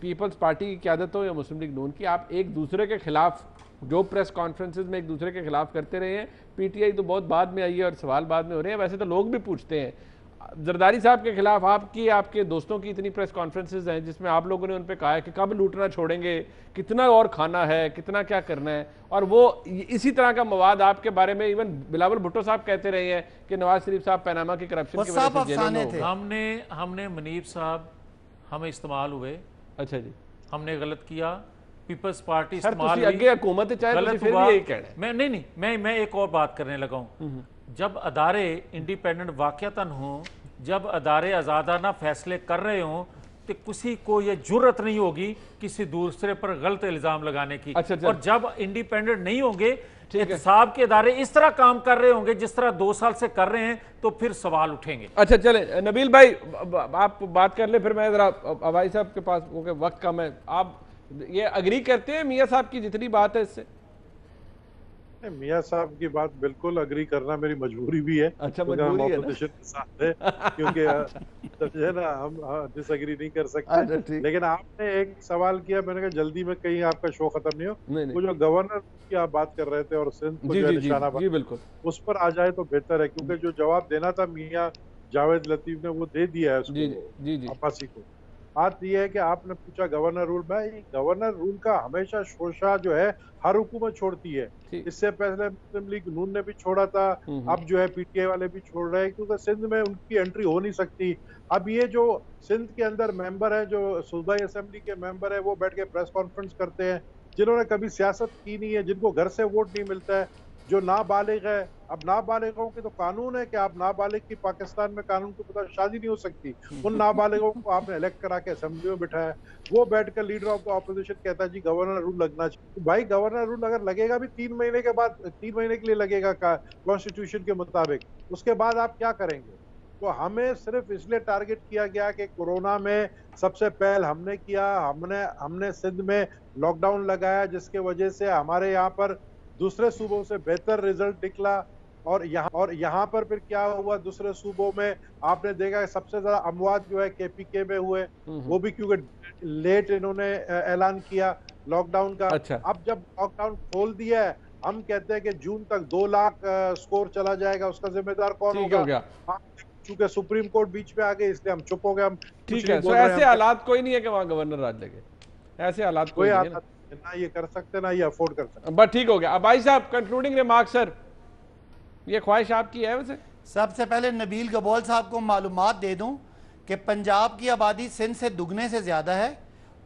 पीपल्स पार्टी की क़यादत हो या मुस्लिम लीग नून की, आप एक दूसरे के खिलाफ जो प्रेस कॉन्फ्रेंसेज में एक दूसरे के खिलाफ करते रहे हैं। पीटीआई तो बहुत बाद में आई है और सवाल बाद में हो रहे हैं, वैसे तो लोग भी पूछते हैं। जरदारी साहब के खिलाफ आपके दोस्तों की इतनी प्रेस कॉन्फ्रेंसेज हैं जिसमें आप लोगों ने उन पे कहा है कि कब लूटना छोड़ेंगे, कितना और खाना है, कितना क्या करना है, और वो इसी तरह का मवाद आपके बारे में इवन बिलावल भुट्टो साहब कहते रहे हैं कि नवाज शरीफ साहब पैनामा की करप्शन की वजह से जेल में थे। हमने मनीब साहब हमें इस्तेमाल हुए। अच्छा जी, हमने गलत किया, पीपल्स पार्टी इस्तेमाल अगे हुकूमत चाहे फिर भी यही कहना है। मैं एक और बात करने लगा हूं। जब अदारे इंडिपेंडेंट वाकयातन हों, जब अदारे आज़ादाना फैसले कर रहे हों, तो किसी को ये जुर्रत नहीं होगी किसी दूसरे पर गलत इल्ज़ाम लगाने की। अच्छा। और जब इंडिपेंडेंट नहीं होंगे, एहतसाब के इदारे इस तरह काम कर रहे होंगे जिस तरह 2 साल से कर रहे हैं, तो फिर सवाल उठेंगे। अच्छा चले नबील भाई आप बात कर ले, फिर मैं जरा अवाई साहब के पास, क्योंकि वक्त कम है। आप ये अग्री करते हैं मियाँ साहब की जितनी बात है इससे? मियाँ साहब की बात बिल्कुल अग्री करना मेरी मजबूरी भी है। अच्छा, क्योंकि हम मजबूरी है ऑपोजिशन के साथ है, क्योंकि समझे ना, हम डिसएग्री नहीं कर सकते। लेकिन आपने एक सवाल किया, मैंने कहा जल्दी में कहीं आपका शो खत्म नहीं हो। वो जो गवर्नर की आप बात कर रहे थे और सिंध को जो निशाना बिल्कुल उस पर आ जाए तो बेहतर है, क्योंकि जो जवाब देना था मियाँ जावेद लतीफ ने वो दे दिया है उसको, अब्बासी को। बात यह है कि आपने पूछा गवर्नर रूल में, गवर्नर रूल का हमेशा शोशा जो है हर हुकूमत छोड़ती है। इससे पहले मुस्लिम लीग नून ने भी छोड़ा था, अब जो है पीटीआई वाले भी छोड़ रहे हैं, क्योंकि सिंध में उनकी एंट्री हो नहीं सकती। अब ये जो सिंध के अंदर मेंबर है, जो सूबाई असेंबली के मेंबर है, वो बैठ के प्रेस कॉन्फ्रेंस करते हैं, जिन्होंने कभी सियासत की नहीं है, जिनको घर से वोट नहीं मिलता है, जो नाबालिग है। अब नाबालिगों के तो कानून है कि आप नाबालिग की, पाकिस्तान में कानून के बगैर शादी नहीं हो सकती। उन नाबालिगों को आपने इलेक्ट करा के असेंबली में बिठाया, वो बैठकर लीडर ऑफ द ऑपोजिशन कहता है जी गवर्नर रूल लगना चाहिए। तो भाई गवर्नर रूल अगर लगेगा भी 3 महीने के बाद, 3 महीने के लिए लगेगा कॉन्स्टिट्यूशन के मुताबिक, उसके बाद आप क्या करेंगे? तो हमें सिर्फ इसलिए टारगेट किया गया कि कोरोना में सबसे पहल हमने किया, हमने सिंध में लॉकडाउन लगाया, जिसके वजह से हमारे यहाँ पर दूसरे सूबों से बेहतर रिजल्ट निकला। और यहाँ पर फिर क्या हुआ, दूसरे सूबों में आपने देखा सबसे ज्यादा अमवात जो है केपीके में हुए, वो भी क्योंकि लेट इन्होंने ऐलान किया लॉकडाउन का। अच्छा। अब जब लॉकडाउन खोल दिया है, हम कहते हैं कि जून तक 2 लाख स्कोर चला जाएगा, उसका जिम्मेदार कौन होगा? चूंकि सुप्रीम कोर्ट बीच में आ गए, इसलिए हम चुप हो गए। हम ठीक है, तो ऐसे हालात कोई नहीं है कि वहां गवर्नर राज लगे, ऐसे हालात कोई नहीं है ना ये कर सकते ना ये अफोर्ड कर सकते। बस ठीक हो गया। अब भाई साहब कंक्लूडिंग रिमार्क सर, ये ख्वाहिश आपकी है? वैसे सबसे पहले नबील गबोल साहब को मालूमात दे दूं कि पंजाब की आबादी सिंध से दुगने से ज्यादा है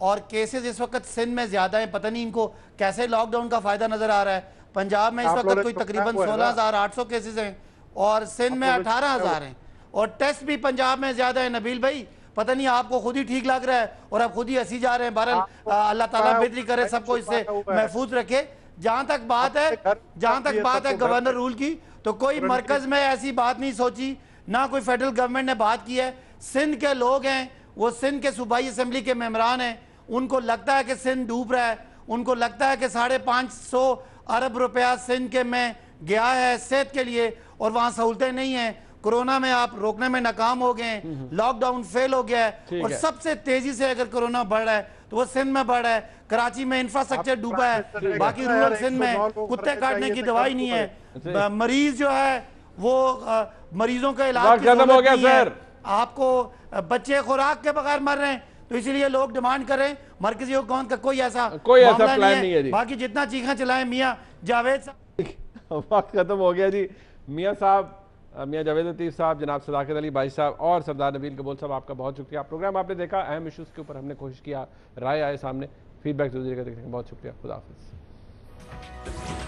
और केसेस इस वक्त सिंध में ज्यादा है। पता नहीं इनको कैसे लॉकडाउन का फायदा नजर आ रहा है। पंजाब में इस वक्त कोई तकरीबन 16,800 केसेस हैं और सिंध में 18,000 हैं, और टेस्ट भी पंजाब में ज्यादा है। नबील भाई पता नहीं आपको खुद ही ठीक लग रहा है और आप खुद ही हंसी जा रहे हैं। बहरहाल अल्लाह ताला बेहतरी करे, सबको इससे महफूज रखे। जहां तक बात है गवर्नर रूल की, तो कोई मरकज में ऐसी बात नहीं सोची, ना कोई फेडरल गवर्नमेंट ने बात की है। सिंध के लोग हैं, वो सिंध के सूबाई असेंबली के मेंबरान हैं, उनको लगता है कि सिंध डूब रहा है, उनको लगता है कि 550 अरब रुपया सिंध के में गया है सेहत के लिए और वहां सहूलतें नहीं है। कोरोना में आप रोकने में नाकाम हो गए, लॉकडाउन फेल हो गया है और सबसे तेजी से अगर कोरोना बढ़ रहा है तो वो सिंध में बढ़ रहा है। कराची में इंफ्रास्ट्रक्चर डूबा है, बाकी रूरल सिंध में कुत्ते काटने की दवाई नहीं है। मरीज जो है वो मरीजों का इलाज खत्म हो गया सर, आपको बच्चे खुराक के बगैर मर रहे हैं, तो इसीलिए लोग डिमांड कर रहे हैं मरकजी हुकूमत का कोई ऐसा प्लान नहीं है। बाकी जितना चीखा चलाएं मियाँ जावेद साहब। वक्त खत्म हो गया जी। मियाँ साहब, मियाँ जावेद लतीफ साहब, जनाब सदाकत अली भाई साहब और सरदार नबील गबोल साहब, आपका बहुत शुक्रिया। प्रोग्राम आपने देखा, अहम इश्यूज़ के ऊपर हमने कोशिश किया, राय आए सामने, फीडबैक जरूर देगा। देखने का बहुत शुक्रिया। खुदा हाफिज़।